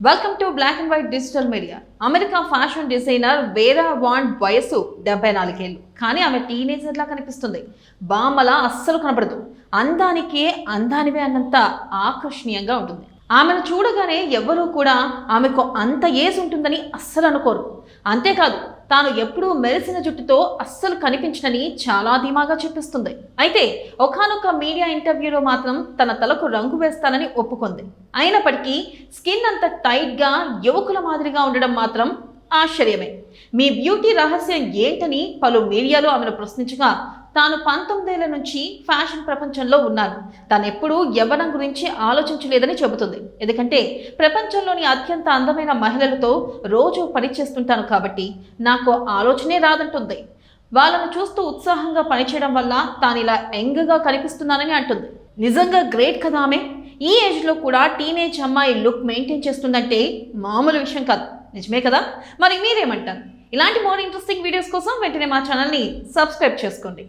Welcome to black and white digital media. America fashion designer Vera Wang వయసు 74 ఏళ్ళు. కానీ ఆమె టీనేజర్లా కనిపిస్తుంది. బామ్మలా అస్సలు కనపడదు. అందానికే అందానివే అన్నంత ఆకర్షణీయంగా ఉంటుంది. ఆమెను చూడగానే ఎవ్వరూ కూడా ఆమెకు అంత ఏజ్ ఉంటుందని అస్సలు అనుకోరు. అంతేకాదు, తాను ఎప్పుడూ మెరిసిన జుట్టుతో అస్సలు కనిపించనని చాలా ధీమాగా చెప్పిస్తుంది. అయితే ఒకానొక మీడియా ఇంటర్వ్యూలో మాత్రం తన తలకు రంగు వేస్తానని ఒప్పుకుంది. అయినప్పటికీ స్కిన్ అంత టైట్గా యువకుల మాదిరిగా ఉండడం మాత్రం ఆశ్చర్యమే. మీ బ్యూటీ రహస్యం ఏంటని పలు మీడియాలో ఆమెను ప్రశ్నించగా తాను 19 ఏళ్ల నుంచి ఫ్యాషన్ ప్రపంచంలో ఉన్నాను, తాను ఎప్పుడూ యవ్వనం గురించి ఆలోచించలేదని చెబుతుంది. ఎందుకంటే ప్రపంచంలోని అత్యంత అందమైన మహిళలతో రోజు పనిచేస్తుంటాను కాబట్టి నాకు ఆలోచనే రాదంటుంది. వాళ్ళను చూస్తూ ఉత్సాహంగా పనిచేయడం వల్ల తాను ఇలా యంగ్గా కనిపిస్తున్నానని అంటుంది. నిజంగా గ్రేట్ కదా ఆమె. ఈ ఏజ్లో కూడా టీనేజ్ అమ్మాయి లుక్ మెయింటైన్ చేస్తుందంటే మామూలు విషయం కాదు. నిజమే కదా? మరి మీరేమంటారు? ఇలాంటి మోర్ ఇంట్రెస్టింగ్ వీడియోస్ కోసం వెంటనే మా ఛానల్ని సబ్స్క్రైబ్ చేసుకోండి.